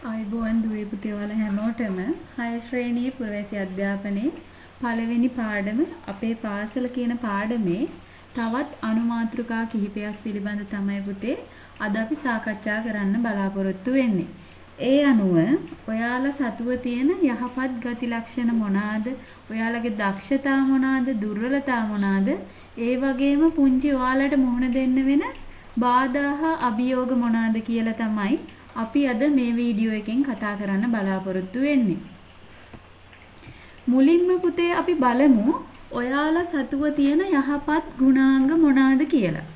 ආයුබෝවන් දුවේ පුතේ ඔයාලා හැමෝටම 6 ශ්‍රේණියේ පුරවැසි අධ්‍යාපනයේ පළවෙනි පාඩම අපේ පාසල කියන පාඩමේ තවත් අනුමාතෘකා කිහිපයක් පිළිබඳ තමයි පුතේ අද අපි සාකච්ඡා කරන්න බලාපොරොත්තු වෙන්නේ. ඒ අනුව ඔයාලා සතුව තියෙන යහපත් ගති ලක්ෂණ මොනවාද? ඔයාලගේ දක්ෂතා මොනවාද? දුර්වලතා මොනවාද? ඒ වගේම පුංචි ඔයාලට මුහුණ දෙන්න වෙන බාධා හා අභියෝග මොනවාද කියලා තමයි අපි අද මේ වීඩියෝ එකෙන් කතා කරන්න බලාපොරොත්තු වෙන්නේ. මුලින්ම පුතේ අපි බලමු ඔයාලා සතුව තියෙන යහපත් ගුණාංග මොනවාද කියලා.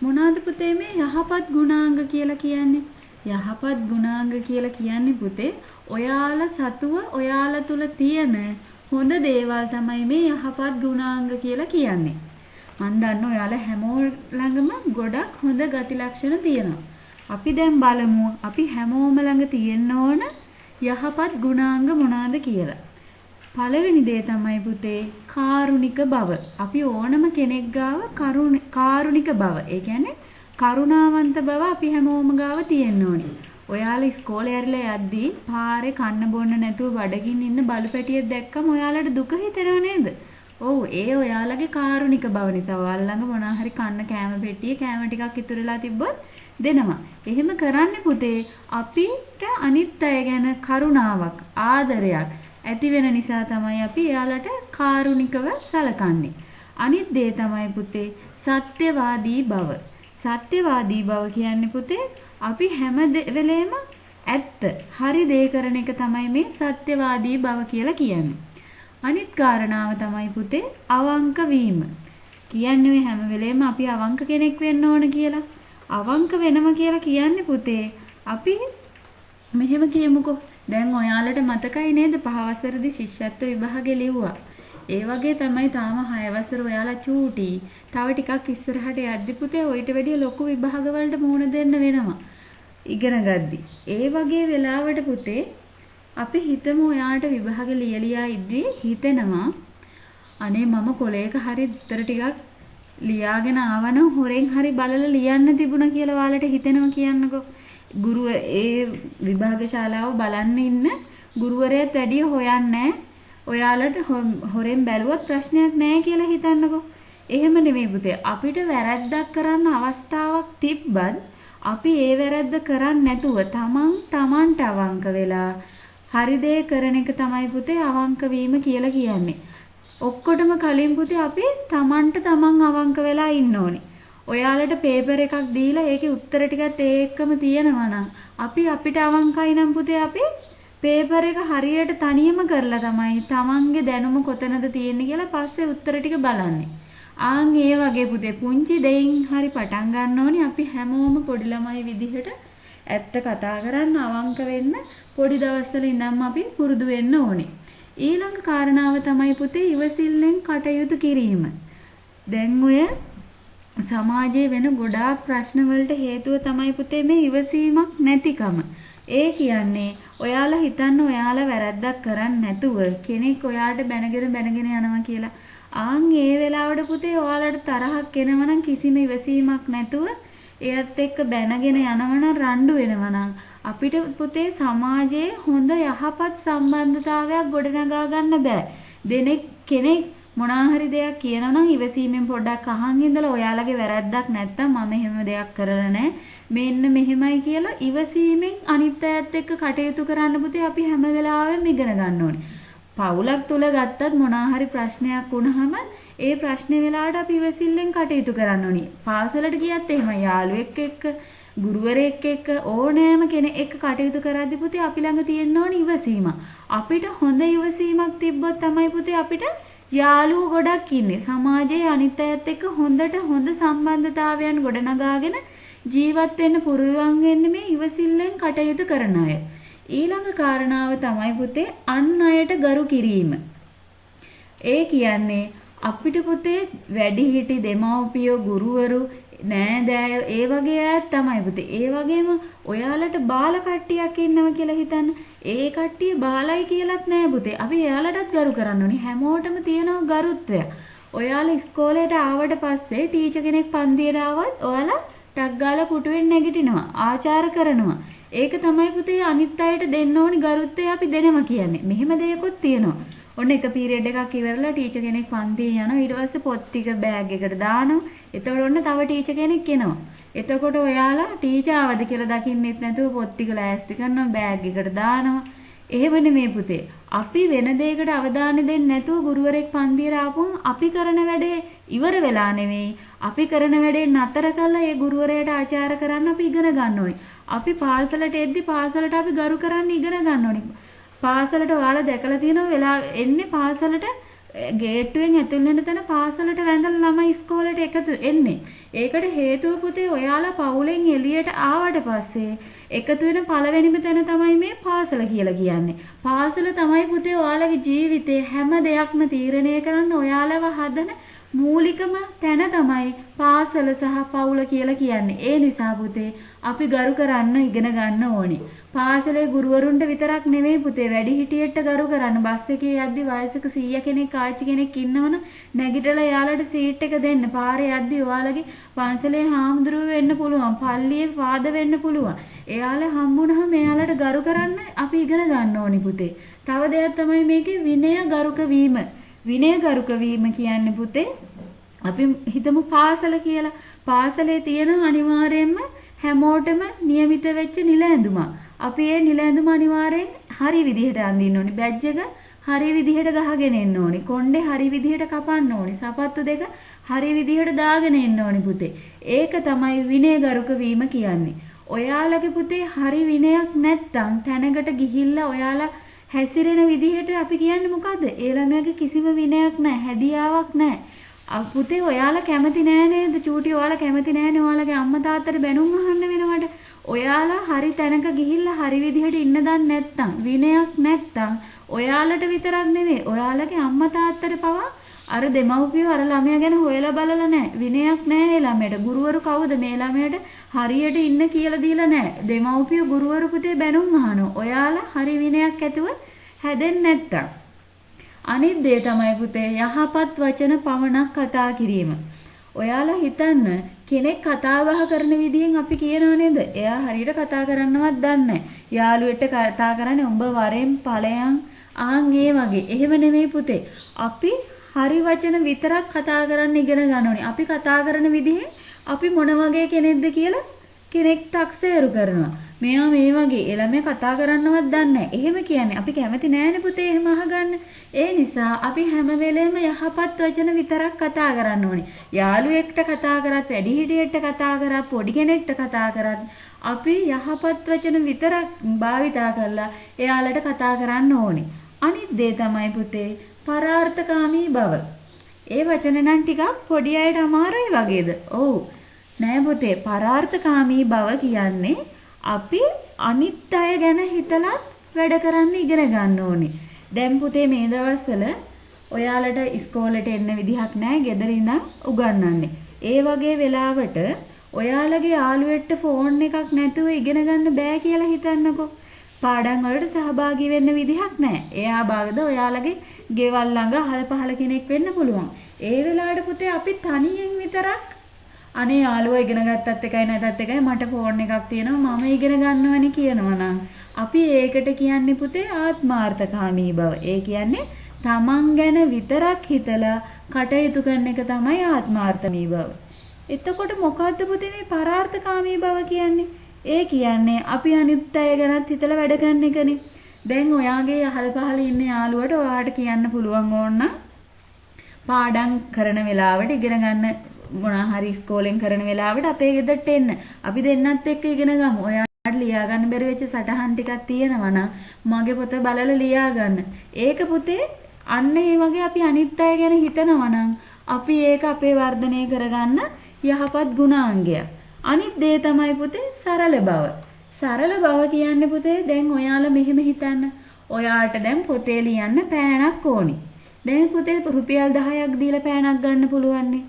මොනවාද පුතේ මේ යහපත් ගුණාංග කියලා කියන්නේ? යහපත් ගුණාංග කියලා කියන්නේ පුතේ ඔයාලා සතුව ඔයාලා තුල තියෙන හොඳ දේවල් තමයි මේ යහපත් ගුණාංග කියලා කියන්නේ. මම දන්නවා ඔයාලා හැමෝම ළඟම ගොඩක් හොඳ ගති ලක්ෂණ තියෙනවා. අපි දැන් බලමු අපි හැමෝම ළඟ තියෙන්න ඕන යහපත් ගුණාංග මොනවාද කියලා. පළවෙනි දේ තමයි පුතේ කාරුණික බව. අපි ඕනම කෙනෙක් ගාව කාරුණික බව. ඒ කියන්නේ කරුණාවන්ත බව අපි හැමෝම ගාව තියෙන්න ඕනේ. ඔයාලා ඉස්කෝලේ ඇරිලා යද්දී පාරේ කන්න බොන්න නැතුව බඩගින්න ඉන්න බලු පැටියෙක් දැක්කම ඔයාලට දුක හිතෙනව නේද? ඔව් ඒ ඔයාලගේ කාරුණික බව නිසා ඔයාලා ළඟ මොනවා හරි කන්න කෑම පෙට්ටියේ කෑම ටිකක් ඉතුරුලා තිබ්බොත් දෙනවා. එහෙම කරන්නේ පුතේ අපිට අනිත් අය ගැන කරුණාවක් ආදරයක් ඇති වෙන නිසා තමයි අපි එයාලට කාරුණිකව සලකන්නේ. අනිත් දේ තමයි පුතේ සත්‍යවාදී බව. සත්‍යවාදී බව කියන්නේ පුතේ අපි හැම වෙලේම ඇත්ත හරි දේ කරන එක තමයි මේ සත්‍යවාදී බව කියලා කියන්නේ. අනිත් කාරණාව තමයි පුතේ අවංක වීම. කියන්නේ හැම වෙලේම අපි අවංක කෙනෙක් වෙන්න ඕන කියලා. අවංක වෙනවා කියලා කියන්නේ පුතේ අපි මෙහෙම කියමුකෝ. දැන් ඔයාලට මතකයි නේද පහ වසරේදී ශිෂ්‍යත්ව විභාගෙ ලිව්වා. ඒ වගේ තමයි තාම 6 වසර ඔයාලා චූටි. තව ටිකක් ඉස්සරහට යද්දි පුතේ ඔයිට වැඩිය ලොකු විභාග වලට මුහුණ දෙන්න වෙනවා. ඉගෙන ගද්දි. ඒ වගේ වෙලාවට පුතේ අපි හිතමු ඔයාලට විභාග ලියලියා ඉද්දි හිතෙනවා අනේ මම කොලේක හරි උත්තර ටිකක් ලියාගෙන ආවනම් හොරෙන් හරි බලලා ලියන්න තිබුණා කියලා ඔයාලට හිතෙනවා කියන්නකෝ. ගුරුව ඒ විභාග ශාලාව බලන්න ඉන්න ගුරුවරයාත් වැඩිය හොයන්නේ ඔයාලට හොරෙන් බැලුවත් ප්‍රශ්නයක් නැහැ කියලා හිතන්නකෝ. එහෙම නෙමෙයි පුතේ. අපිට වැරද්දක් කරන්න අවස්ථාවක් තිබ්බත් අපි ඒ වැරද්ද කරන්නේ නැතුව තමන්ට අවංක වෙලා හරි දේ කරන එක තමයි පුතේ අවංක වීම කියලා කියන්නේ. ඔක්කොටම කලින් පුතේ අපි තමන්ට තමන් අවංක වෙලා ඉන්න ඕනේ. ඔයාලට පේපර් එකක් දීලා ඒකේ උත්තර ටිකත් ඒකම තියෙනවා නම් අපිට අවංකයි නම් පුතේ අපි පේපර් එක හරියට තනියම කරලා තමයි තමන්ගේ දැනුම කොතනද තියෙන්නේ කියලා පස්සේ උත්තර ටික බලන්නේ. ආන් ඒ වගේ පුතේ පුංචි දෙයින් හරි පටන් ගන්න ඕනේ. අපි හැමෝම පොඩි ළමයි විදිහට ඇත්ත කතා කරන්න අවංක වෙන්න පොඩි දවස්වල ඉඳන්ම අපි පුරුදු වෙන්න ඕනේ. ඊළඟ කාරණාව තමයි පුතේ ඉවසිල්ලෙන් කටයුතු කිරීම. දැන් ඔය සමාජයේ වෙන ගොඩාක් ප්‍රශ්න වලට හේතුව තමයි පුතේ මේ ඉවසීමක් නැතිකම. ඒ කියන්නේ ඔයාලා හිතන්න ඔයාලා වැරද්දක් කරන්නේ නැතුව කෙනෙක් ඔයාට බැනගෙන යනවා කියලා. ආන් ඒ වෙලාවට පුතේ ඔයාලට තරහක් එනවා නම් කිසිම ඉවසීමක් නැතුව එයත් එක්ක බැනගෙන යනවනම් රණ්ඩු වෙනවනම් අපිට පුතේ සමාජයේ හොඳ යහපත් සම්බන්ධතාවයක් ගොඩනගා ගන්න බෑ. කෙනෙක් මොනවා හරි දෙයක් කියනවා නම් ඉවසීමෙන් පොඩ්ඩක් අහන් ඉඳලා ඔයාලගේ වැරද්දක් නැත්තම් මම එහෙම දෙයක් කරලා නැහැ. මෙන්න මෙහෙමයි කියලා ඉවසීමෙන් අනිත් අයත් එක්ක කටයුතු කරන්න පුතේ අපි හැම වෙලාවෙම ඉගෙන ගන්න ඕනේ. පවුලක් තුල ගත්තත් මොනවා හරි ප්‍රශ්නයක් වුණාම ඒ ප්‍රශ්නේ වෙලාවට අපි ඉවසිල්ලෙන් කටයුතු කරන්න ඕනේ. පාසලට ගියත් එහෙමයි යාළුවෙක් එක්ක ගුරුවරයෙක් එක්ක ඕනෑම කෙනෙක් එක්ක කටයුතු කරද්දී පුතේ අපි ළඟ තියෙන්න ඕනේ ඉවසීම. අපිට හොඳ ඉවසීමක් තිබ්බොත් තමයි පුතේ අපිට යාළුවෝ ගොඩක් ඉන්නේ. සමාජයේ අනිත් අයත් එක්ක හොඳ සම්බන්ධතාවයන් ගොඩනගාගෙන ජීවත් වෙන්න පුරුවන් වෙන්නේ මේ ඉවසිල්ලෙන් කටයුතු කරන අය. ඊළඟ කාරණාව තමයි පුතේ අන් අයට ගරු කිරීම. ඒ කියන්නේ අපිට පුතේ වැඩිහිටි දෙමව්පියෝ ගුරුවරු නෑදෑයෝ ඒ වගේ අය තමයි පුතේ. ඒ වගේම ඔයාලට බාල කට්ටියක් ඉන්නවා කියලා හිතන්න. ඒ කට්ටිය බාලයි කියලාත් නෑ පුතේ. අපි එයාලටත් ගරු කරන්න ඕනේ. හැමෝටම තියෙනවා ගරුත්වය. ඔයාලා ඉස්කෝලේට ආවට පස්සේ ටීචර් කෙනෙක් පන්තියට ආවත් ඔයාලා ටක් ගාලා පුටුවෙන් නැගිටිනවා. ආචාර කරනවා. ඒක තමයි පුතේ අනිත් අයට දෙන්න ඕනි ගරුත්වය අපි දෙනවා කියන්නේ. මෙහෙම දෙයක්වත් තියෙනවා. ඔන්න එක පීරියඩ් එකක් ඉවරලා ටීචර් කෙනෙක් පන්තියේ යනවා. ඊට පස්සේ පොත් ටික බෑග් එකට දානවා. එතකොට ඔන්න තව ටීචර් කෙනෙක් එනවා. එතකොට ඔයාලා ටීචර් ආවද කියලා දකින්නෙත් නැතුව පොත් ටික ලෑස්ති කරනවා බෑග් එකට දානවා. එහෙම නෙමෙයි පුතේ. අපි වෙන දෙයකට අවධානය දෙන්නේ නැතුව ගුරුවරයෙක් පන්තියට ආපුවම අපි කරන වැඩේ ඉවර වෙලා නෙවෙයි. අපි කරන වැඩේ නතර කරලා ඒ ගුරුවරයාට ආචාර කරන්න අපි ඉගෙන ගන්න ඕනේ. අපි පාසලට එද්දි පාසලට අපි ගරු කරන්න ඉගෙන ගන්න ඕනේ. පාසලට ඔයාලා දැකලා තියෙනවා වෙලා එන්නේ පාසලට ගේට්ටුවෙන් ඇතුල් වෙන තැන පාසලට වැඳලා ළමයි ඉස්කෝලේට එකතු එන්නේ. ඒකට හේතුව පුතේ ඔයාලා පවුලෙන් එළියට ආවට පස්සේ එකතු වෙන පළවෙනිම තැන තමයි මේ පාසල කියලා කියන්නේ. පාසල තමයි පුතේ ඔයාලගේ ජීවිතේ හැම දෙයක්ම තීරණය කරන්න ඔයාලව හදන මූලිකම තැන තමයි පාසල සහ පවුල කියලා කියන්නේ. ඒ නිසා පුතේ අපි ගරු කරන්න ඉගෙන ගන්න ඕනේ. පාසලේ ගුරුවරුන්ට විතරක් නෙමෙයි පුතේ වැඩිහිටියෙක්ට ගරු කරන්න. බස් එකේ යද්දි වයසක 100 කෙනෙක් ආච්චි කෙනෙක් ඉන්නවනම් නැගිටලා යාළට සීට් එක දෙන්න. පාරේ යද්දි ඔයාලගේ පන්සලේ හාමුදුරුවෝ වෙන්න පුළුවන්. පල්ලියේ පාද වෙන්න පුළුවන්. එයාලා හම්බුනහම එයාලට ගරු කරන්න අපි ඉගෙන ගන්න ඕනි පුතේ. තව දෙයක් තමයි මේකේ විනය ගරුක වීම. විනය ගරුක වීම කියන්නේ පුතේ අපි හිතමු පාසල කියලා. පාසලේ තියෙන අනිවාර්යයෙන්ම හැමෝටම નિયમિત වෙච්ච නිල ඇඳුමක්. අපි ඒ නිල ඇඳුම අනිවාර්යෙන් හරි විදිහට අඳින්න ඕනි. බැජ් එක හරි විදිහට ගහගෙන එන්න ඕනි. කොණ්ඩේ හරි විදිහට කපන්න ඕනි. සපත්තු දෙක හරි විදිහට දාගෙන එන්න ඕනි පුතේ. ඒක තමයි විනය ගරුක වීම කියන්නේ. ඔයාලගේ පුතේ හරි විනයක් නැත්තම් තැනකට ගිහිල්ලා ඔයාලා හැසිරෙන විදිහට අපි කියන්නේ මොකද්ද? ඒ ළමයාගේ කිසිම විනයක් නැහැ, හැදියාවක් නැහැ. පුතේ ඔයාලා කැමති නෑ නේද? චූටි ඔයාලා කැමති නෑනේ ඔයාලගේ අම්මා තාත්තට බැනුම් අහන්න වෙනවට. ඔයාලා හරි තැනක ගිහිල්ලා හරි විදිහට ඉන්න දන්නේ නැත්තම්, විනයක් නැත්තම් ඔයාලට විතරක් නෙවෙයි ඔයාලගේ අම්මා තාත්තට පවා අර දෙමව්පියෝ අර ළමයා ගැන හොයලා බලලා නැහැ. විනයක් නැහැ ඒ ළමයට. ගුරුවරු කවුද මේ ළමයට හරියට ඉන්න කියලා දීලා නැහැ. දෙමව්පියෝ ගුරුවරු පුතේ බැනුම් අහනවා. ඔයාලා හරි විනයක් ඇතුව හැදෙන්නේ නැත්තම්. අනිත් දේ තමයි පුතේ යහපත් වචන පමණක් කතා කිරීම. ඔයාලා හිතන්න කෙනෙක් කතා බහ කරන විදිහෙන් අපි කියනවා නේද? එයා හරියට කතා කරන්නවත් දන්නේ නැහැ. යාළුවෙක්ට කතා කරන්නේ උඹ වරෙන් ඵලයන් ආන් ඒ වගේ. එහෙම නෙමෙයි පුතේ. අපි හරි වචන විතරක් කතා කරන්න ඉගෙන ගන්න ඕනේ. අපි කතා කරන විදිහෙන් අපි මොන වගේ කෙනෙක්ද කියලා කෙනෙක් තක්සේරු කරනවා. මෙයා මේ වගේ ළමයා කතා කරන්නවත් දන්නේ නැහැ. එහෙම කියන්නේ අපි කැමති නෑනේ පුතේ එහෙම අහගන්න. ඒ නිසා අපි හැම වෙලේම යහපත් වචන විතරක් කතා කරන්න ඕනේ. යාළුවෙක්ට කතා කරත්, වැඩිහිටියෙක්ට කතා කරත්, පොඩි කෙනෙක්ට කතා කරත් අපි යහපත් වචන විතරක් භාවිතා කරලා එයාලට කතා කරන්න ඕනේ. අනිත් දේ තමයි පුතේ පරාර්ථකාමී බව. ඒ වචන නම් ටිකක් පොඩි අයට අමාරුයි වගේද? ඔව්. නෑ පුතේ පරාර්ථකාමී බව කියන්නේ අපි අනිත් අය ගැන හිතලා වැඩ කරන්න ඉගෙන ගන්න ඕනේ. දැන් පුතේ මේ දවස්වල ඔයාලට ඉස්කෝලේට එන්න විදිහක් නැහැ. ගෙදර ඉඳන් උගන්වන්නේ. ඒ වගේ වෙලාවට ඔයාලගේ යාළුවෙක්ට ෆෝන් එකක් නැතුව ඉගෙන ගන්න බෑ කියලා හිතන්නකෝ. පාඩම් වලට සහභාගී වෙන්න විදිහක් නැහැ. එයා බාගද ඔයාලගේ ගෙවල් ළඟ අහල පහල කෙනෙක් වෙන්න පුළුවන්. ඒ වෙලාවට පුතේ අපි තනියෙන් විතරක් අනේ යාළුවා ඉගෙන ගත්තත් එකයි නැතත් එකයි මට ෆෝන් එකක් තියෙනවා මම ඉගෙන ගන්නවනේ කියනවා නම් අපි ඒකට කියන්නේ පුතේ ආත්මාර්ථකාමී බව. ඒ කියන්නේ තමන් ගැන විතරක් හිතලා කටයුතු කරන එක තමයි ආත්මාර්ථකාමී බව. එතකොට මොකද්ද පුතේ මේ පරාර්ථකාමී බව කියන්නේ? ඒ කියන්නේ අපි අනිත් අය ගැනත් හිතලා වැඩ කරන එකනේ. දැන් ඔයාගේ අහල පහල ඉන්න යාළුවට ඔයාට කියන්න පුළුවන් ඕන පාඩම් කරන වෙලාවට ඉගෙන ගන්න මොනවා හරි ඉස්කෝලෙන් කරන වෙලාවට අපේ ගෙදරට එන්න. අපි දෙන්නත් එක්ක ඉගෙන ගමු. ඔයාට ලියා ගන්න බැරි වෙච්ච සටහන් ටිකක් තියෙනවා නම් මගේ පොත බලලා ලියා ගන්න. ඒක පුතේ අන්න ඒ වගේ අපි අනිත් අය ගැන හිතනවා නම් අපි ඒක අපේ වර්ධනය කරගන්න යහපත් ගුණාංගයක්. අනිත් දේ තමයි පුතේ සරල බව. සරල බව කියන්නේ පුතේ දැන් ඔයාලා මෙහෙම හිතන්න. ඔයාට දැන් පොතේ ලියන්න පෑනක් ඕනි. දැන් පුතේ රුපියල් 10ක් දීලා පෑනක් ගන්න පුළුවන්නේ.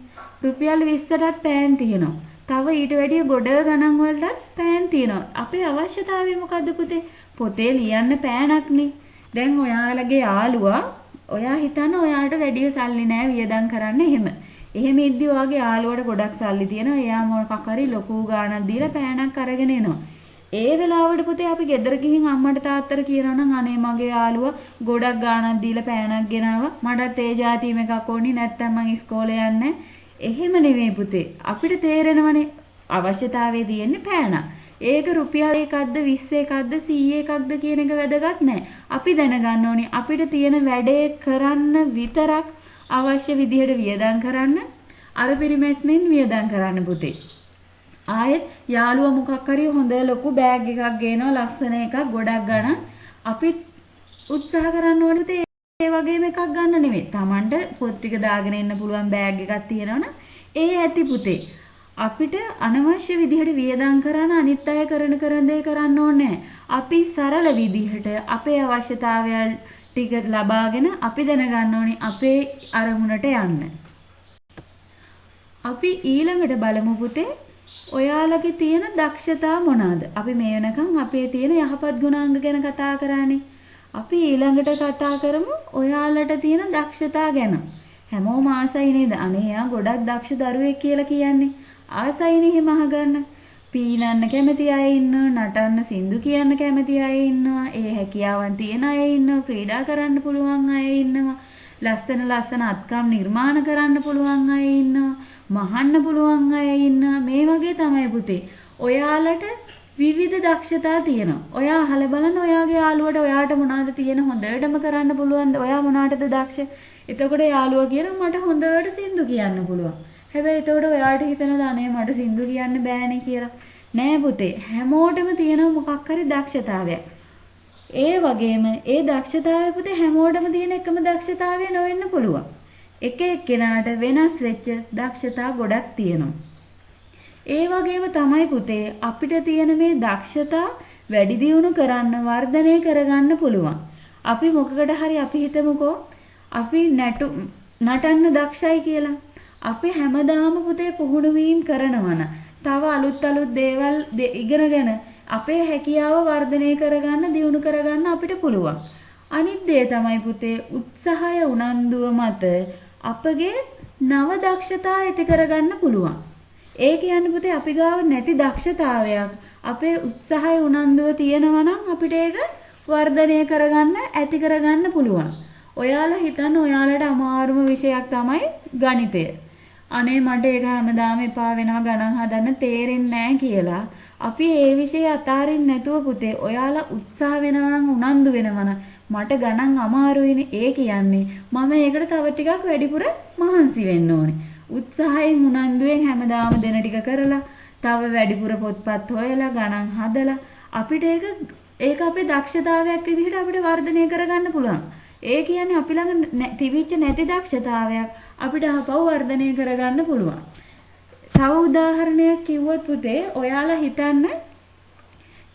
රුපියල් 20ටත් පෑන් තියෙනවා. තව ඊට වැඩිය ගොඩ ගණන් වලටත් පෑන් තියෙනවා. අපේ අවශ්‍යතාවය මොකද්ද පුතේ? පොතේ ලියන්න පෑනක්නේ. දැන් ඔයාලගේ යාළුවා ඔයා හිතන ඔයාලට වැඩිය සල්ලි නෑ වියදම් කරන්න එහෙම. එහෙම ඉද්දි වාගේ යාළුවට ගොඩක් සල්ලි තියෙනවා. එයා මොකක් හරි ලොකු ගාණක් දීලා පෑනක් අරගෙන එනවා. ඒ වෙලාවට පුතේ අපි ගෙදර ගිහින් අම්මට තාත්තට කියනවා නම් අනේ මගේ යාළුවා ගොඩක් ගාණක් දීලා පෑනක් ගෙනාවා. මටත් ඒ જાතියම එකක් ඕනි නැත්නම් මං ඉස්කෝලේ යන්නේ. එහෙම නෙමෙයි පුතේ. අපිට තේරෙනවනේ අවශ්‍යතාවයේ තියෙන්නේ පෑනක්. ඒක රුපියල් එකක්ද 20 එකක්ද 100 එකක්ද කියන එක වැදගත් නැහැ. අපි දැනගන්න ඕනි අපිට තියෙන වැඩේ කරන්න විතරක් අවශ්‍ය විදිහට වියදම් කරන්න. අර පිරිමැස්මෙන් වියදම් කරන්න පුතේ. ආයෙත් යාළුවා මොකක් හරි හොඳ ලොකු බෑග් එකක් ගේනවා ලස්සන එකක් ගොඩක් ගන්න. අපි උත්සාහ කරන්න ඕනේ ඒ වගේම එකක් ගන්න නෙමෙයි. Tamanට පොත් ටික දාගෙන ඉන්න පුළුවන් බෑග් එකක් තියෙනවනේ ඒ ඇති පුතේ. අපිට අනවශ්‍ය විදිහට වියදම් කරන අනිත් අය කරන දේ කරන්න ඕනේ. අපි සරල විදිහට අපේ අවශ්‍යතාවයන් ටික ලබාගෙන අපි දැනගන්න ඕනේ අපේ අරමුණට යන්න. අපි ඊළඟට බලමු පුතේ ඔයාලගේ තියෙන දක්ෂතා මොනවාද? අපි මේ වෙනකන් අපේ තියෙන යහපත් ගුණාංග ගැන කතා කරානේ. අපි ඊළඟට කතා කරමු ඔයාලට තියෙන දක්ෂතා ගැන. හැමෝම ආසයි නේද? අනේ යා ගොඩක් දක්ෂ දරුවෙක් කියලා කියන්නේ. ආසයිනේ එහෙම අහගන්න. පීනන්න කැමති අය ඉන්නවා, නටන්න සින්දු කියන්න කැමති අය ඉන්නවා, ඒ හැකියාවන් තියෙන අය ඉන්නවා, ක්‍රීඩා කරන්න පුළුවන් අය ඉන්නවා, ලස්සන අත්කම් නිර්මාණ කරන්න පුළුවන් අය ඉන්නවා, මහන්න පුළුවන් අය ඉන්නවා. මේ වගේ තමයි පුතේ. ඔයාලට විවිධ දක්ෂතා තියෙනවා. ඔයා අහලා බලන්න ඔයාගේ යාළුවට ඔයාට මොනවද තියෙන හොඳටම කරන්න පුළුවන්? ඔයා මොනවටද දක්ෂ? එතකොට යාළුවා කියනවා මට හොඳට සින්දු කියන්න පුළුවන්. හැබැයි එතකොට ඔයාට හිතෙනවා අනේ මට සින්දු කියන්න බෑනේ කියලා. නෑ පුතේ. හැමෝටම තියෙන මොකක් හරි දක්ෂතාවයක්. ඒ වගේම ඒ දක්ෂතාවය පුතේ හැමෝටම තියෙන එකම දක්ෂතාවය නොවෙන්න පුළුවන්. එක එක්කෙනාට වෙනස් වෙච්ච දක්ෂතා ගොඩක් තියෙනවා. ඒ වගේම තමයි පුතේ අපිට තියෙන මේ දක්ෂතා වැඩි දියුණු කරන්න වර්ධනය කරගන්න පුළුවන්. අපි මොකකට හරි අපි හිතමුකෝ අපි නටන්න දක්ෂයි කියලා. අපි හැමදාම පුතේ පුහුණු වීම කරනවන. තව අලුත් දේවල් ඉගෙනගෙන අපේ හැකියාව වර්ධනය කරගන්න දියුණු කරගන්න අපිට පුළුවන්. අනිත් දේ තමයි පුතේ උත්සාහය උනන්දුව මත අපගේ නව දක්ෂතා ඇති කරගන්න පුළුවන්. ඒ කියන්නේ පුතේ අපි ගාව නැති දක්ෂතාවයක් අපේ උත්සාහය උනන්දුව තියෙනවා නම් අපිට ඒක වර්ධනය කරගන්න ඇති කරගන්න පුළුවන්. ඔයාලා හිතන්න ඔයාලට අමාරුම විෂයක් තමයි ගණිතය. අනේ මට ඒක හැමදාම එපා වෙනවා ගණන් හදන්න තේරෙන්නේ නැහැ කියලා. අපි ඒ විෂය අතාරින්න නැතුව පුතේ ඔයාලා උත්සාහ වෙනවා නම් උනන්දු වෙනවා නම් මට ගණන් අමාරුයිනේ ඒ කියන්නේ මම ඒකට තව ටිකක් වැඩිපුර මහන්සි වෙන්න ඕනේ. උත්සාහයෙන් උනන්දුවෙන් හැමදාම දෙන ටික කරලා තව වැඩිපුර පොත්පත් හොයලා ගණන් හදලා අපිට ඒක අපේ දක්ෂතාවයක් විදිහට අපිට වර්ධනය කරගන්න පුළුවන්. ඒ කියන්නේ අපි ළඟ තිබිච්ච නැති දක්ෂතාවයක් අපිට ආපහු වර්ධනය කරගන්න පුළුවන්. තව උදාහරණයක් කිව්වොත් පුතේ ඔයාලා හිතන්න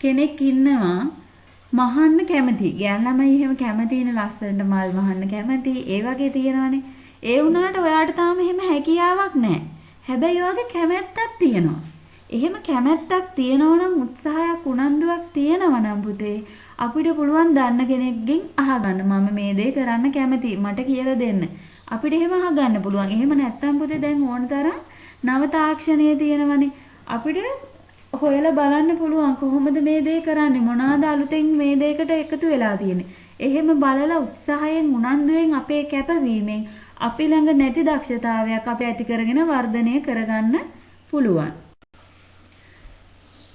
කෙනෙක් ඉන්නවා මහන්න කැමති. ගෑන් ළමයි එහෙම කැමතිනේ ලස්සනට මල් මහන්න කැමති. ඒ වගේ තියෙනවානේ. ඒ වුණාට ඔයාට තාම එහෙම හැකියාවක් නැහැ. හැබැයි ඔයාගේ කැමැත්තක් තියෙනවා. එහෙම කැමැත්තක් තියෙනවා නම් උත්සාහයක් උනන්දුවක් තියෙනවා නම් පුතේ අපිට පුළුවන් දන්න කෙනෙක්ගෙන් අහගන්න මම මේ දේ කරන්න කැමතියි මට කියලා දෙන්න. අපිට එහෙම අහගන්න පුළුවන්. එහෙම නැත්නම් පුතේ දැන් ඕන තරම් නව තාක්ෂණයේ තියෙනවනේ. අපිට හොයලා බලන්න පුළුවන් කොහොමද මේ දේ කරන්නේ මොනවාද අලුතෙන් මේ දෙයකට එකතු වෙලා තියෙන්නේ. එහෙම බලලා උත්සාහයෙන් උනන්දුවෙන් අපේ කැපවීමෙන් අපි ළඟ නැති දක්ෂතාවයක් අපි ඇති කරගෙන වර්ධනය කරගන්න පුළුවන්.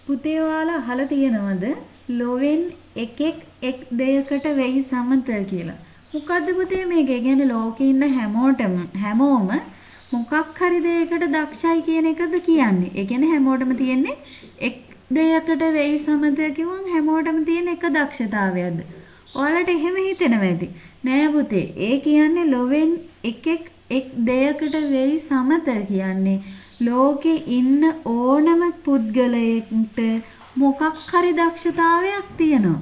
පුතේ ඔයාලා අහලා තියෙනවද ලොවෙන් එකෙක් එක් දෙයකට වෙයි සමත කියලා? මොකද්ද පුතේ මේක? ඒ කියන්නේ ලෝකේ ඉන්න හැමෝම මොකක් හරි දෙයකට දක්ෂයි කියන එකද කියන්නේ. ඒ කියන්නේ හැමෝටම තියෙන්නේ එක් දෙයකට වෙයි සමත කියවම් හැමෝටම තියෙන එක දක්ෂතාවයක්ද? ඔයාලට එහෙම හිතෙනවා ඇති. නෑ පුතේ. ඒ කියන්නේ ලොවෙන් එකෙක් එක් දෙයකට වෙයි සමත කියන්නේ ලෝකේ ඉන්න ඕනම පුද්ගලයෙක්ට මොකක් හරි දක්ෂතාවයක් තියෙනවා.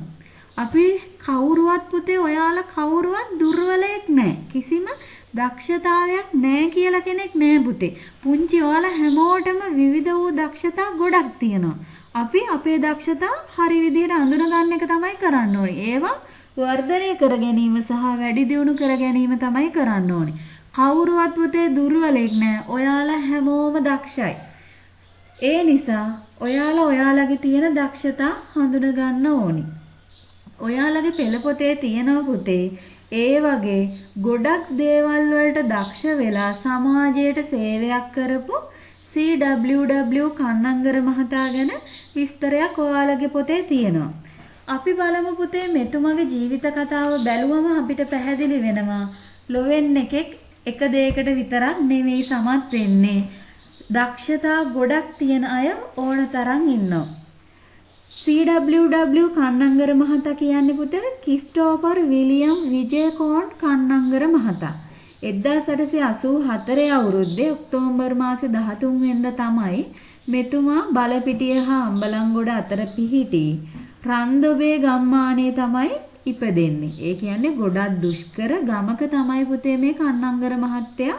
අපි කවුරුවත් පුතේ ඔයාලා කවුරුවත් දුර්වලයෙක් නෑ. කිසිම දක්ෂතාවයක් නෑ කියලා කෙනෙක් නෑ පුතේ. පුංචි ඔයාලා හැමෝටම විවිධ වූ දක්ෂතා ගොඩක් තියෙනවා. අපි අපේ දක්ෂතා හරි විදිහට අඳුන ගන්න එක තමයි කරන්න ඕනේ. ඒවා වර්ධනය කර ගැනීම සහ වැඩි දියුණු කර ගැනීම තමයි කරන්න ඕනේ. කවුරුවත් පුතේ දුර්වලෙක් නෑ. ඔයාලා හැමෝම දක්ෂයි. ඒ නිසා ඔයාලා ඔයාලගේ තියෙන දක්ෂතා හඳුන ගන්න ඕනි. ඔයාලගේ පෙළ පොතේ තියෙනවා පුතේ ඒ වගේ ගොඩක් දේවල් වලට දක්ෂ වෙලා සමාජයට සේවයක් කරපු CWW කන්නංගර මහතා ගැන විස්තරයක් ඔයාලගේ පොතේ තියෙනවා. අපි බලමු පුතේ මෙතුමගේ ජීවිත කතාව බැලුවම අපිට පැහැදිලි වෙනවා ලොවෙන් එකෙක් එක දෙයකට විතරක් නෙවෙයි සමත් වෙන්නේ. දක්ෂතා ගොඩක් තියෙන අය ඕන තරම් ඉන්නවා. CWW කන්නංගර මහතා කියන්නේ පුතේ ක්‍රිස්ටෝෆර් විලියම් විජේකෝන් කන්නංගර මහතා. 1884 අවුරුද්දේ ඔක්තෝබර් මාසේ 13 වෙනිදා තමයි මෙතුමා බලපිටිය හා අම්බලන්ගොඩ අතර පිහිටි රන්දොබේ ගම්මානයේ තමයි ඉපදෙන්නේ. ඒ කියන්නේ ගොඩක් දුෂ්කර ගමක තමයි පුතේ මේ කන්නංගර මහත්තයා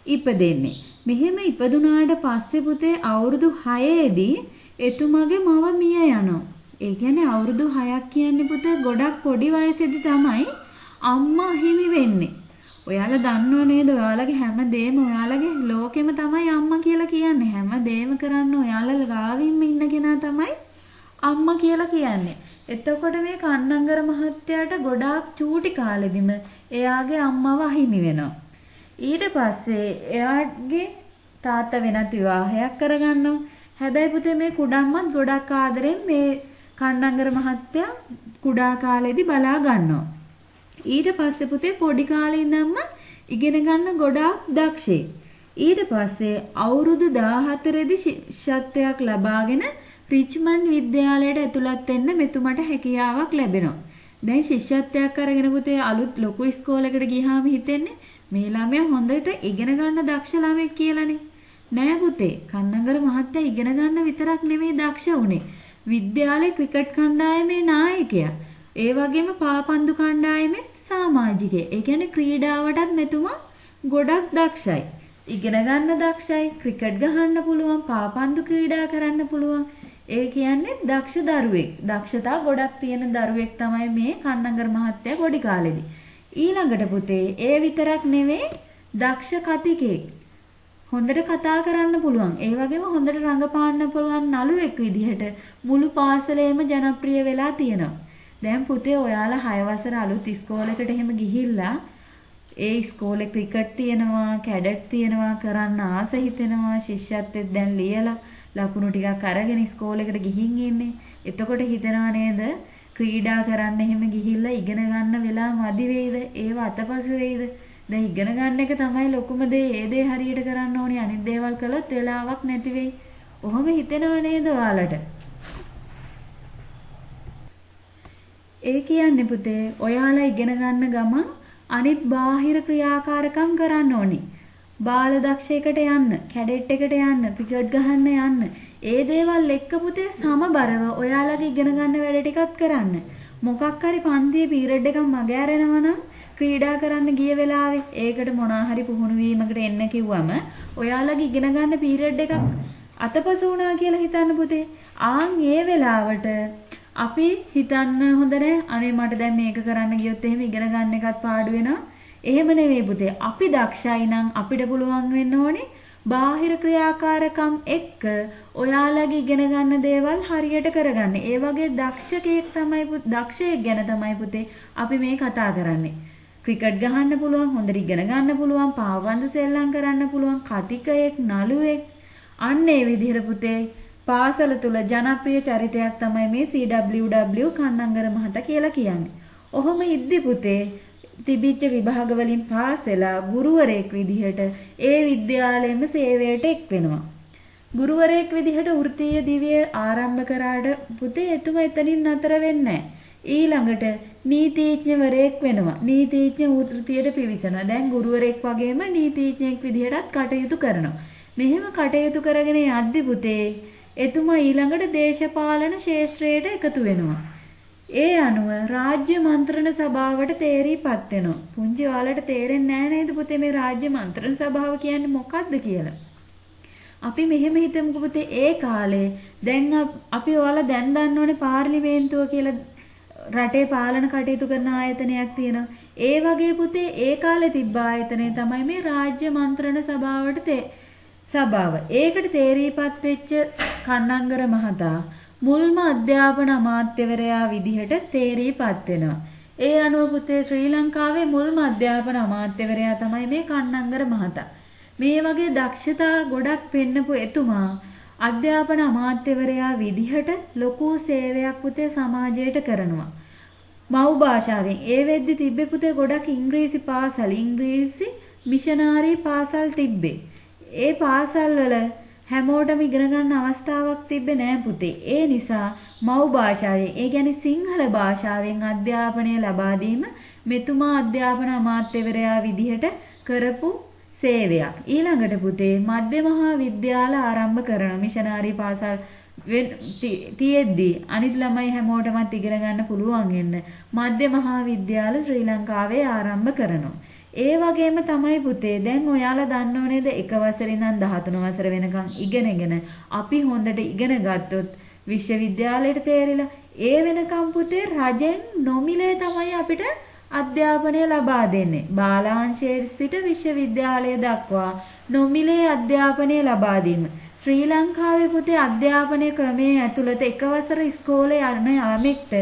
ඉපදෙන්නේ. මෙහෙම ඉපදුනාට පස්සේ පුතේ අවුරුදු 6 දී එතුමගේ මව මිය යනවා. ඒ කියන්නේ අවුරුදු 6ක් කියන්නේ පුතේ ගොඩක් පොඩි වයසේදී තමයි අම්මා හිමි වෙන්නේ. ඔයාලා දන්නව නේද? ඔයාලගේ හැම දෙයක්ම ඔයාලගේ ලෝකෙම තමයි අම්මා කියලා කියන්නේ. හැම දෙයක්ම කරන්න ඔයාලා ගාවින්ම ඉන්න කෙනා තමයි අම්මා කියලා කියන්නේ. එතකොට මේ කන්නංගර මහත්තයාට ගොඩාක් චූටි කාලෙදිම එයාගේ අම්මව අහිමි වෙනවා. ඊට පස්සේ එයාගේ තාත්තා වෙනත් විවාහයක් කරගන්නවා. හැබැයි පුතේ මේ කුඩම්මත් ගොඩක් ආදරෙන් මේ කන්නංගර මහත්තයා කුඩා කාලේදී බලා ගන්නවා. ඊට පස්සේ පුතේ පොඩි කාලේ ඉඳන්ම ඉගෙන ගන්න ගොඩාක් දක්ෂයි. ඊට පස්සේ අවුරුදු 14 දී ශිෂ්‍යත්වයක් ලබාගෙන රිච්මන්ඩ් විද්‍යාලයට ඇතුළත් වෙන්න මෙතුමට හැකියාවක් ලැබෙනවා. දැන් ශිෂ්‍යත්වයක් අරගෙන පුතේ අලුත් ලොකු ඉස්කෝලේකට ගියාම හිතෙන්නේ මේ ළමයා හොඳට ඉගෙන ගන්න දක්ෂ ළමෙක් කියලානේ. නෑ පුතේ කන්නංගර මහත්තයා ඉගෙන ගන්න විතරක් නෙවෙයි දක්ෂ උනේ. විද්‍යාලේ ක්‍රිකට් කණ්ඩායමේ නායකයා. ඒ වගේම පාපන්දු කණ්ඩායමේ සමාජිකයෙක්. ඒ කියන්නේ ක්‍රීඩාවටත් මෙතුමා ගොඩක් දක්ෂයි. ඉගෙන ගන්න දක්ෂයි, ක්‍රිකට් ගහන්න පුළුවන්, පාපන්දු ක්‍රීඩා කරන්න පුළුවන්. ඒ කියන්නේ දක්ෂ දරුවෙක්. දක්ෂතා ගොඩක් තියෙන දරුවෙක් තමයි මේ කන්නංගර මහත්තයා පොඩි කාලේදී. ඊළඟට පුතේ ඒ විතරක් නෙවෙයි දක්ෂ කතිකෙක්. හොඳට කතා කරන්න පුළුවන්. ඒ වගේම හොඳට රඟපාන්න පුළුවන් නළුවෙක් විදිහට මුළු පාසලේම ජනප්‍රිය වෙලා තියෙනවා. දැන් පුතේ ඔයාලා 6 වසර අලුත් ඉස්කෝලේකට එහෙම ගිහිල්ලා ඒ ඉස්කෝලේ ක්‍රිකට් තියෙනවා, කැඩට් තියෙනවා කරන්න ආස හිතෙනවා. ශිෂ්‍යත්වෙත් දැන් ලියලා ලකුණු ටිකක් අරගෙන ඉස්කෝලේකට ගිහින් ඉන්නේ. එතකොට හිතනවා නේද ක්‍රීඩා කරන්න එහෙම ගිහිල්ලා ඉගෙන ගන්න වෙලා මදි වෙයිද? ඒව අතපසු වෙයිද? දැන් ඉගෙන ගන්න එක තමයි ලොකුම දේ. ඒ දේ හරියට කරන්න ඕනි. අනිත් දේවල් කළොත් වෙලාවක් නැති වෙයි. ඔහොම හිතෙනව නේද ඔයාලට? ඒ කියන්නේ පුතේ ඔයාලා ඉගෙන ගන්න ගමන් අනිත් බාහිර ක්‍රියාකාරකම් කරන්න ඕනි. බාල දක්ෂයකට යන්න, කැඩෙට් එකට යන්න, ක්‍රිකට් ගහන්න යන්න. ඒ දේවල් එක්ක පුතේ සමබරව ඔයාලගේ ඉගෙන ගන්න වැඩ ටිකත් කරන්න. මොකක් හරි පන්තියේ පීරියඩ් එකක් මග ඇරෙනවා නම් ක්‍රීඩා කරන්න ගිය වෙලාවේ ඒකට මොනවා හරි පුහුණු වීමකට එන්න කිව්වම ඔයාලගේ ඉගෙන ගන්න පීරියඩ් එකක් අතපසු වුණා කියලා හිතන්න පුතේ. ආන් ඒ වෙලාවට අපි හිතන්න හොඳ නෑ අනේ මට දැන් මේක කරන්න ගියොත් එහෙම ඉගෙන ගන්න එකත් පාඩු වෙනවා. එහෙම නෙවෙයි පුතේ. අපි දක්ෂයි නම් අපිට පුළුවන් වෙන්න ඕනේ බාහිර ක්‍රියාකාරකම් එක්ක ඔයාලගේ ඉගෙන ගන්න දේවල් හරියට කරගන්න. ඒ වගේ දක්ෂයෙක් ගැන තමයි පුතේ අපි මේ කතා කරන්නේ. ක්‍රිකට් ගහන්න පුළුවන්, හොඳට ඉගෙන ගන්න පුළුවන්, පාවබන්දු සෙල්ලම් කරන්න පුළුවන්, කතිකයෙක්, නළුවෙක්. අන්න ඒ විදිහට පුතේ පාසල තුල ජනප්‍රිය චරිතයක් තමයි මේ CWW කන්නංගර මහතා කියලා කියන්නේ. ඔහොම ඉද්දි පුතේ තිබිච්ච විභාග වලින් පාස් වෙලා ගුරුවරයෙක් විදිහට ඒ විද්‍යාලයෙම සේවයට එක් වෙනවා. ගුරුවරයෙක් විදිහට වෘත්තීය දිවිය ආරම්භ කරාට පුතේ එතුමා එතනින් නතර වෙන්නේ නැහැ. ඊළඟට නීතිඥවරයෙක් වෙනවා. නීතිඥ වෘත්තියට පිවිසෙනවා. දැන් ගුරුවරයෙක් වගේම නීතිඥයෙක් විදිහටත් කටයුතු කරනවා. මෙහෙම කටයුතු කරගෙන යද්දි පුතේ එතුමා ඊළඟට දේශපාලන ක්ෂේත්‍රයට එකතු වෙනවා. ඒ අනුව රාජ්‍ය මන්ත්‍රණ සභාවට තේරීපත් වෙනවා. පුංචි ඔයාලට තේරෙන්නේ නැහැ නේද පුතේ මේ රාජ්‍ය මන්ත්‍රණ සභාව කියන්නේ මොකක්ද කියලා? අපි මෙහෙම හිතමුකෝ පුතේ ඒ කාලේ දැන් අපි ඔයාලා දැන් දන්න ඕනේ පාර්ලිමේන්තුව කියලා රටේ පාලන කටයුතු කරන ආයතනයක් තියෙනවා. ඒ වගේ පුතේ ඒ කාලේ තිබ්බ ආයතනය තමයි මේ රාජ්‍ය මන්ත්‍රණ සභාව. ඒකට තේරීපත් වෙච්ච කන්නංගර මහතා මුල්ම අධ්‍යාපන අමාත්‍යවරයා විදිහට තේරීපත් වෙනවා. ඒ අනුව පුතේ ශ්‍රී ලංකාවේ මුල්ම අධ්‍යාපන අමාත්‍යවරයා තමයි මේ කන්නංගර මහතා. මේ වගේ දක්ෂතා ගොඩක් පෙන්නපු එතුමා අධ්‍යාපන අමාත්‍යවරයා විදිහට ලොකු සේවයක් පුතේ සමාජයට කරනවා. මව් භාෂාවෙන් ඒ වෙද්දි තිබ්බේ පුතේ ගොඩක් ඉංග්‍රීසි පාසල්, ඉංග්‍රීසි මිෂනාරි පාසල් තිබ්බේ. ඒ පාසල් වල හැමෝටම ඉගෙන ගන්න අවස්ථාවක් තිබ්බේ නෑ පුතේ. ඒ නිසා මව් භාෂාවෙන්, ඒ කියන්නේ සිංහල භාෂාවෙන් අධ්‍යාපනය ලබා දීම මෙතුමා අධ්‍යාපන අමාත්‍යවරයා විදිහට කරපු සේවයක්. ඊළඟට පුතේ මධ්‍ය මහා විද්‍යාල ආරම්භ කරන මිෂනාරි පාසල් තියෙද්දී අනිත් ළමයි හැමෝටමත් ඉගෙන ගන්න පුළුවන් වෙන්න මධ්‍ය මහා විද්‍යාල ශ්‍රී ලංකාවේ ආරම්භ කරනවා. ඒ වගේම තමයි පුතේ දැන් ඔයාලා දන්නව නේද එක වසරේ ඉඳන් 13 වසර වෙනකන් ඉගෙනගෙන අපි හොඳට ඉගෙන ගත්තොත් විශ්වවිද්‍යාලයට තේරිලා ඒ වෙනකම් පුතේ රජෙන් නොමිලේ තමයි අපිට අධ්‍යාපනය ලබා දෙන්නේ. බාලාංශයේ සිට විශ්වවිද්‍යාලය දක්වා නොමිලේ අධ්‍යාපනය ලබා දීම. ශ්‍රී ලංකාවේ පුතේ අධ්‍යාපනය ක්‍රමයේ ඇතුළත එක වසර ඉස්කෝලේ යන යාමෙක්ට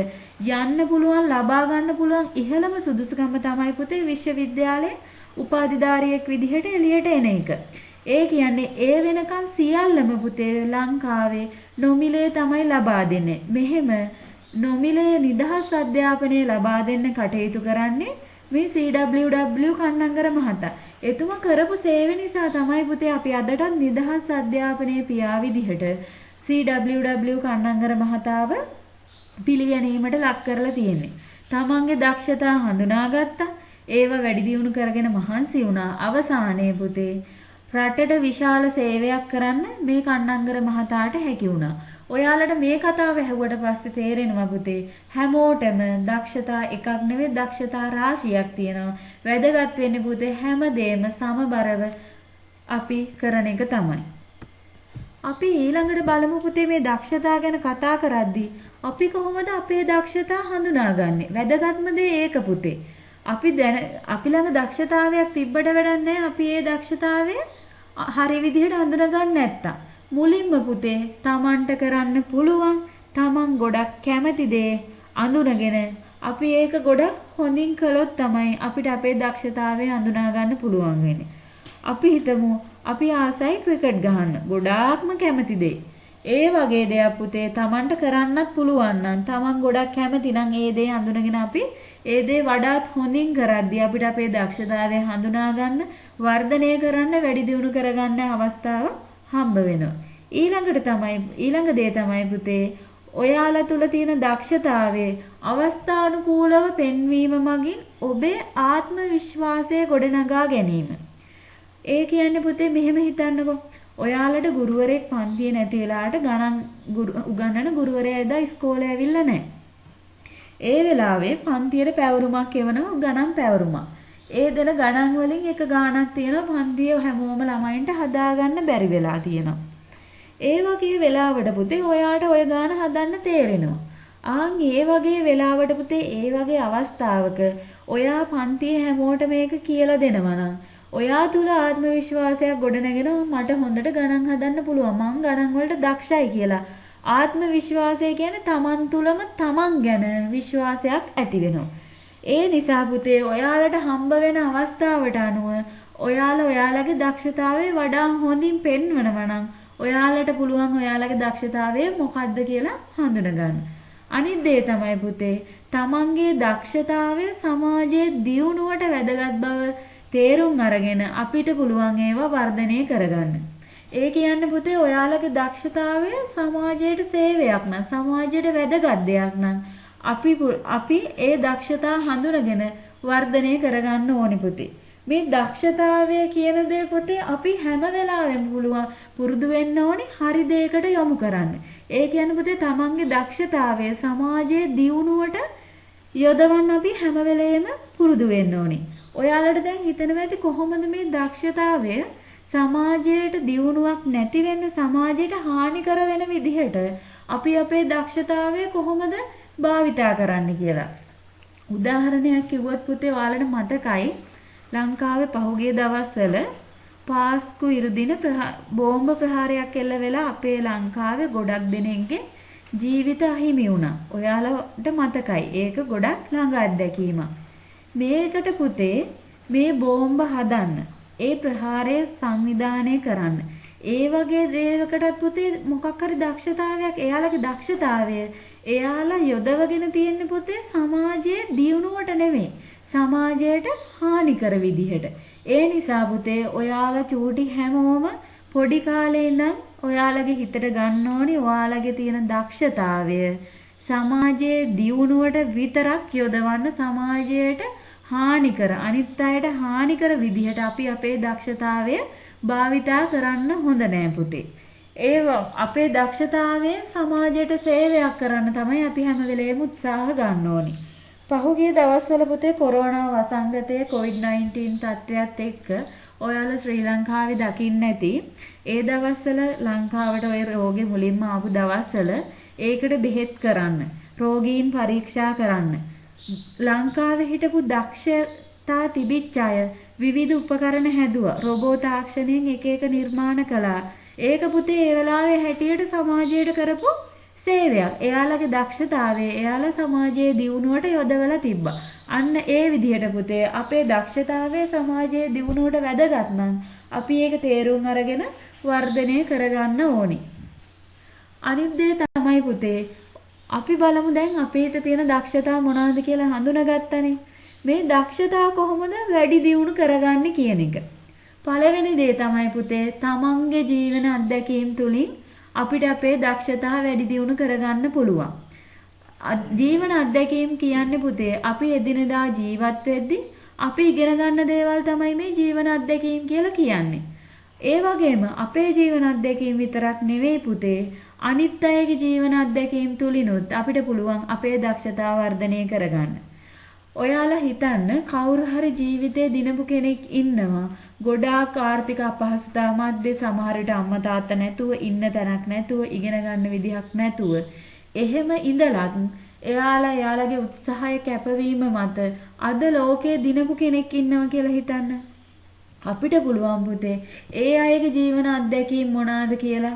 යන්න පුළුවන්, ලබා ගන්න පුළුවන් ඉහළම සුදුසුකම තමයි පුතේ විශ්වවිද්‍යාලයේ උපාධිධාරියෙක් විදිහට එළියට එන එක. ඒ කියන්නේ ඒ වෙනකන් සියල්ලම පුතේ ලංකාවේ නොමිලේ තමයි ලබා දෙන්නේ. මෙහෙම නොමිලේ නිදහස් අධ්‍යාපනය ලබා දෙන්න කටයුතු කරන්නේ මේ CWW කන්නංගර මහතා. එතුමා කරපු සේවය නිසා තමයි පුතේ අපි අදටත් නිදහස් අධ්‍යාපනයේ පියා විදිහට CWW කන්නංගර මහතාව පිළිගැනීමට ලක් කරලා තියෙන්නේ. තමන්ගේ දක්ෂතා හඳුනාගත්තා. ඒව වැඩි දියුණු කරගෙන මහන්සි වුණා. අවසානයේ පුතේ රටට විශාල සේවයක් කරන්න මේ කන්නංගර මහතාට හැකි වුණා. ඔයාලට මේ කතාව ඇහුවට පස්සේ තේරෙනවා පුතේ හැමෝටම දක්ෂතා එකක් නෙවෙයි දක්ෂතා රාශියක් තියෙනවා. වැදගත් වෙන්නේ පුතේ හැමදේම සමබරව අපි කරන එක තමයි. අපි ඊළඟට බලමු පුතේ මේ දක්ෂතා ගැන කතා කරද්දී අපි කොහොමද අපේ දක්ෂතා හඳුනාගන්නේ? වැදගත්ම දේ ඒක පුතේ. අපි ළඟ දක්ෂතාවයක් තිබ්බට වැඩක් නැහැ. අපි ඒ දක්ෂතාවය හරි විදිහට හඳුනාගන්න නැත්තම් මුලින්ම පුතේ තමන්ට කරන්න පුළුවන් තමන් ගොඩක් කැමති දේ අඳුනගෙන අපි ඒක ගොඩක් හොඳින් කළොත් තමයි අපිට අපේ දක්ෂතාවය හඳුනා ගන්න පුළුවන් වෙන්නේ. අපි හිතමු අපි ආසයි ක්‍රිකට් ගහන්න. ගොඩාක්ම කැමති දේ. ඒ වගේ දෙයක් පුතේ තමන්ට කරන්නත් පුළුවන් නම් තමන් ගොඩක් කැමති නම් ඒ දේ අඳුනගෙන අපි ඒ දේ වඩාත් හොඳින් කරද්දී අපිට අපේ දක්ෂතාවය හඳුනා ගන්න, වර්ධනය කරන්න, වැඩි දියුණු කරගන්න අවස්ථාව හම්බ වෙනවා. ඊළඟ දේ තමයි පුතේ ඔයාලා තුල තියෙන දක්ෂතාවයේ අවස්ථානුකූලව පෙන්වීම මගින් ඔබේ ආත්ම විශ්වාසය ගොඩනගා ගැනීම. ඒ කියන්නේ පුතේ මෙහෙම හිතන්නකෝ. ඔයාලට ගුරුවරයෙක් පන්තියේ නැති වෙලාවට ගණන් උගන්වන ගුරුවරයා එදා ඉස්කෝලේ ඇවිල්ලා නැහැ. ඒ වෙලාවේ පන්තියේ පැවරුමක් එවනවා, ගණන් පැවරුමක්. ඒ දෙන ගණන් වලින් එක ගාණක් තියෙනවා පන්තියේ හැමෝම ළමයින්ට හදාගන්න බැරි වෙලා තියෙනවා. ඒ වගේ වෙලාවට පුතේ ඔයාට ඔය ගාණ හදන්න තේරෙනවා. ඒ වගේ වෙලාවට පුතේ ඒ වගේ අවස්ථාවක ඔයා පන්තියේ හැමෝට මේක කියලා දෙනවා නම් ඔයා තුල ආත්ම විශ්වාසයක් ගොඩනගෙන මට හොඳට ගණන් හදන්න පුළුවන්, මං ගණන් වලට දක්ෂයි කියලා ආත්ම විශ්වාසය කියන්නේ තමන් තුලම තමන් ගැන විශ්වාසයක් ඇති වෙනවා. ඒ නිසා පුතේ ඔයාලට හම්බ වෙන අවස්ථාවට අනුව ඔයාලා ඔයාලගේ දක්ෂතාවය වඩා හොඳින් පෙන්වනවා නම් ඔයාලට පුළුවන් ඔයාලගේ දක්ෂතාවය මොකක්ද කියලා හඳුනගන්න. අනිත් දේ තමයි පුතේ තමන්ගේ දක්ෂතාවය සමාජයේ දියුණුවට වැදගත් බව තේරුම් අරගෙන අපිට පුළුවන් ඒවා වර්ධනය කරගන්න. ඒ කියන්නේ පුතේ ඔයාලගේ දක්ෂතාවය සමාජයට සේවයක් නම්, සමාජයට වැදගත් දෙයක් නම් අපි ඒ දක්ෂතා හඳුනගෙන වර්ධනය කරගන්න ඕනේ පුතේ. මේ දක්ෂතාවය කියන දේ පුතේ අපි හැම වෙලාවෙම පුරුදු වෙන්න ඕනේ හරි දෙයකට යොමු කරන්න. ඒ කියන්නේ පුතේ තමන්ගේ දක්ෂතාවය සමාජයේ දියුණුවට යොදවන්න අපි හැම වෙලේම පුරුදු වෙන්න ඕනේ. ඔයාලට දැන් හිතෙනවා ඇති කොහොමද මේ දක්ෂතාවය සමාජයට දියුණුවක් නැති වෙන්න, සමාජයට හානි කර වෙන විදිහට අපි අපේ දක්ෂතාවය කොහොමද භාවිතා කරන්න කියලා. උදාහරණයක් කිව්වොත් පුතේ ඔයාලට මතකයි ලංකාවේ පහුගිය දවස්වල පාස්කු ඉරුදින බෝම්බ ප්‍රහාරයක් එල්ල වෙලා අපේ ලංකාවේ ගොඩක් දෙනෙක්ගේ ජීවිත අහිමි වුණා. ඔයාලට මතකයි. ඒක ගොඩක් ළඟ අත්දැකීමක්. මේකට පුතේ මේ බෝම්බ හදන්න, ඒ ප්‍රහාරය සංවිධානය කරන්න, ඒ වගේ දේවකටත් පුතේ මොකක් හරි දක්ෂතාවයක්, එයාලගේ දක්ෂතාවය එයාලා යොදවගෙන තියෙන පුතේ සමාජයේ දියුණුවට නෙමෙයි, සමාජයට හානි කර විදිහට. ඒ නිසා පුතේ ඔයාලා චූටි හැමෝම පොඩි කාලේ ඉඳන් ඔයාලගේ හිතට ගන්න ඕනි ඔයාලගේ තියෙන දක්ෂතාවය සමාජයේ දියුණුවට විතරක් යොදවන්න, සමාජයට හානි කර, අනිත් අයට හානි කර විදිහට අපි අපේ දක්ෂතාවය භාවිතා කරන්න හොඳ නෑ පුතේ. අපේ දක්ෂතාවයෙන් සමාජයට සේවයක් කරන්න තමයි අපි හැම වෙලේම උත්සාහ ගන්න ඕනි. පහුගිය දවස්වල පුතේ කොරෝනා වසංගතයේ COVID-19 තත්ත්වයක් එක්ක ඔයාලා ශ්‍රී ලංකාවේ දකින්න ඇති. ඒ දවස්වල ලංකාවට ওই රෝගේ මුලින්ම ආපු දවස්වල ඒකට බෙහෙත් කරන්න, රෝගීන් පරීක්ෂා කරන්න ලංකාවේ හිටපු දක්ෂතා තිබිච්ච අය විවිධ උපකරණ හැදුවා. රොබෝ තාක්ෂණයෙන් එක එක නිර්මාණ කළා. ඒක පුතේ ඒ වෙලාවේ හැටියට සමාජයට කරපු සේවයක්. එයාලගේ දක්ෂතාවය එයාලා සමාජයේ දියුණුවට යොදවලා තිබ්බා. අන්න ඒ විදිහට පුතේ අපේ දක්ෂතාවය සමාජයේ දියුණුවට වැදගත් නම් අපි ඒක තේරුම් අරගෙන වර්ධනය කරගන්න ඕනි. අනිත් දේ තමයි පුතේ අපි බලමු දැන් අපිට තියෙන දක්ෂතා මොනවද කියලා හඳුනාගත්තනේ. මේ දක්ෂතා කොහොමද වැඩි දියුණු කරගන්නේ කියන එක. පළවෙනි දේ තමයි පුතේ තමන්ගේ ජීවන අත්දැකීම් තුලින් අපිට අපේ දක්ෂතා වැඩි දියුණු කරගන්න පුළුවන්. ජීවන අත්දැකීම් කියන්නේ පුතේ අපි එදිනෙදා ජීවත් වෙද්දී අපි ඉගෙන ගන්න දේවල් තමයි මේ ජීවන අත්දැකීම් කියලා කියන්නේ. ඒ වගේම අපේ ජීවන අත්දැකීම් විතරක් නෙවෙයි පුතේ අනිත් අයගේ ජීවන අත්දැකීම් තුලිනුත් අපිට පුළුවන් අපේ දක්ෂතාව වර්ධනය කරගන්න. ඔයාලා හිතන්න කවුරු හරි ජීවිතේ දිනපු කෙනෙක් ඉන්නවා ගොඩාක් ආර්ථික අපහසුතා මැද්දේ සමහර විට අම්මා තාත්තා නැතුව ඉන්න තැනක් නැතුව ඉගෙන ගන්න විදිහක් නැතුව එහෙම ඉඳලත් එයාලගේ උත්සාහය කැපවීම මත අද ලෝකයේ දිනපු කෙනෙක් ඉන්නවා කියලා හිතන්න. අපිට පුළුවන් පුතේ ඒ අයගේ ජීවන අත්දැකීම් මොනවාද කියලා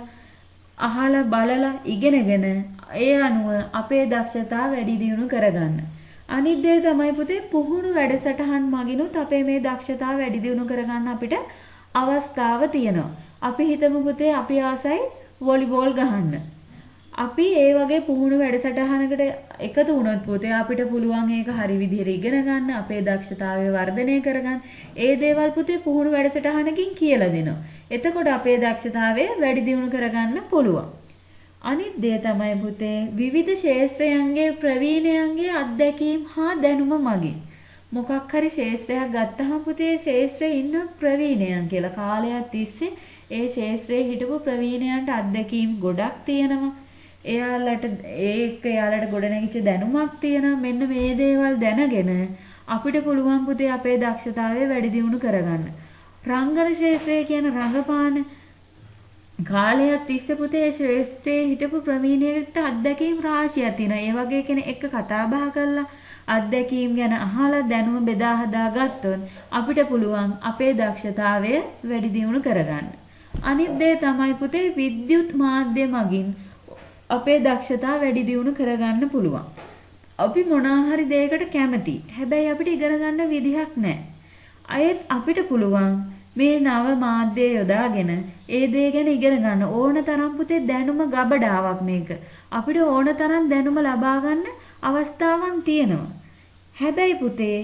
අහලා බලලා ඉගෙනගෙන ඒ අනුව අපේ දක්ෂතාව වැඩි දියුණු කරගන්න. අනිත් දේ තමයි පුතේ පුහුණු වැඩසටහන් මගිනුත් අපේ මේ දක්ෂතාව වැඩි දියුණු කරගන්න අපිට අවස්ථාව තියෙනවා. අපි හිතමු පුතේ අපි ආසයි වොලිබෝල් ගහන්න. අපි ඒ වගේ පුහුණු වැඩසටහනකට එකතු වුණොත් පුතේ අපිට පුළුවන් ඒක හරි විදිහට ඉගෙන ගන්න, අපේ දක්ෂතාවය වර්ධනය කරගන්න. ඒ දේවල් පුතේ පුහුණු වැඩසටහනකින් කියලා දෙනවා. එතකොට අපේ දක්ෂතාවය වැඩි දියුණු කරගන්න පුළුවන්. අනිත් දේ තමයි පුතේ විවිධ ශාස්ත්‍රයන්ගේ ප්‍රවීණයන්ගේ අත්දැකීම් හා දැනුම මගින් මොකක් හරි ශාස්ත්‍රයක් ගත්තහම පුතේ ශාස්ත්‍රයේ ඉන්න ප්‍රවීණයන් කියලා කාලයක් තිස්සේ ඒ ශාස්ත්‍රයේ හිටපු ප්‍රවීණයන්ට අත්දැකීම් ගොඩක් තියෙනවා. එයාලට ගොඩනැගිච්ච දැනුමක් තියෙනවා. මෙන්න මේ දේවල් දැනගෙන අපිට පුළුවන් පුතේ අපේ දක්ෂතාවය වැඩි දියුණු කරගන්න. රංගන ශාස්ත්‍රය කියන රංගපාන කාලයක් තිස්සේ පුතේ ශ්‍රේෂ්ඨයේ හිටපු ප්‍රවීණයෙක්ට අත්දැකීම් රාශියක් තියෙනවා. ඒ වගේ කෙනෙක් එක්ක කතා බහ කරලා අත්දැකීම් ගැන අහලා දැනුම බෙදා හදා ගත්තොත් අපිට පුළුවන් අපේ දක්ෂතාවය වැඩි දියුණු කරගන්න. අනිත් දේ තමයි පුතේ විද්‍යුත් මාධ්‍ය මගින් අපේ දක්ෂතාව වැඩි දියුණු කරගන්න පුළුවන්. අපි මොනවා හරි දෙයකට කැමති. හැබැයි අපිට ඉගෙන ගන්න විදිහක් නැහැ. අයත් අපිට පුළුවන් මේ නව මාධ්‍ය යොදාගෙන ඒ දේ ගැන ඉගෙන ගන්න ඕන තරම් පුතේ දැනුම ගබඩාවක් මේක. අපිට ඕන තරම් දැනුම ලබා ගන්න අවස්ථාවන් තියෙනවා. හැබැයි පුතේ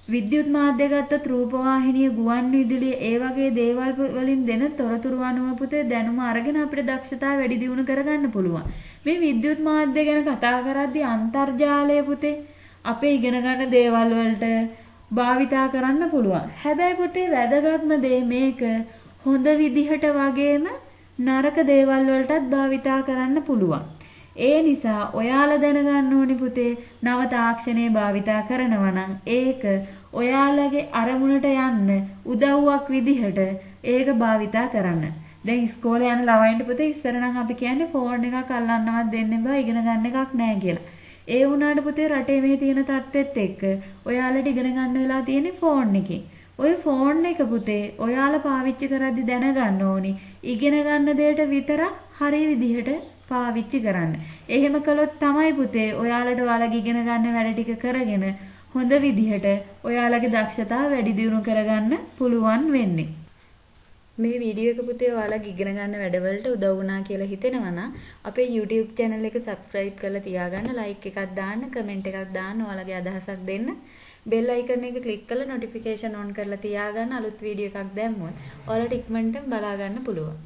විද්‍යුත් මාධ්‍ය ගත්තත් රූපවාහිනිය, ගුවන් විදුලිය ඒ වගේ දේවල් වලින් දෙන තොරතුරු අනුව පුතේ දැනුම අරගෙන අපිට දක්ෂතාව වැඩි දියුණු කරගන්න පුළුවන්. මේ විද්‍යුත් මාධ්‍ය ගැන කතා කරද්දී අන්තර්ජාලය පුතේ අපේ ඉගෙන ගන්න දේවල් වලට භාවිතා කරන්න පුළුවන්. හැබැයි පුතේ වැදගත්ම දේ මේක හොඳ විදිහට වගේම නරක දේවල් වලටත් භාවිතා කරන්න පුළුවන්. ඒ නිසා ඔයාලා දැනගන්න ඕනි පුතේ නව තාක්ෂණය භාවිතා කරනවා නම් ඒක ඔයාලගේ අරමුණට යන්න උදව්වක් විදිහට ඒක භාවිතා කරන්න. දැන් ඉස්කෝලේ යන ළමයින්ට පුතේ ඉස්සර නම් අපි කියන්නේ ෆෝන් එකක් අල්ලන්නවත් දෙන්න බෑ, ඉගෙන ගන්න එකක් නෑ කියලා. ඒ වුණාට පුතේ රටේ මේ තියෙන තත්ත්වෙත් එක්ක ඔයාලට ඉගෙන ගන්න වෙලා තියෙන්නේ ෆෝන් එකේ. ඔය ෆෝන් එක පුතේ ඔයාලා පාවිච්චි කරද්දි දැනගන්න ඕනි. ඉගෙන ගන්න දෙයට විතරක් හරිය විදිහට පාවිච්චි කරන්න. එහෙම කළොත් තමයි පුතේ ඔයාලට ඔයාලගේ ඉගෙන ගන්න වැඩ ටික කරගෙන හොඳ විදිහට ඔයාලගේ දක්ෂතාව වැඩි දියුණු කරගන්න පුළුවන් වෙන්නේ. මේ වීඩියෝ එක පුතේ ඔයාලගේ ඉගෙන ගන්න වැඩවලට උදව් වුණා කියලා හිතෙනවා නම් අපේ YouTube channel එක subscribe කරලා තියාගන්න, like එකක් දාන්න, comment එකක් දාන්න, ඔයාලගේ අදහසක් දෙන්න. bell icon එක click කරලා notification on කරලා තියාගන්න. අලුත් වීඩියෝ එකක් දැම්මොත් ඔයාලට ඉක්මනට බලා ගන්න පුළුවන්.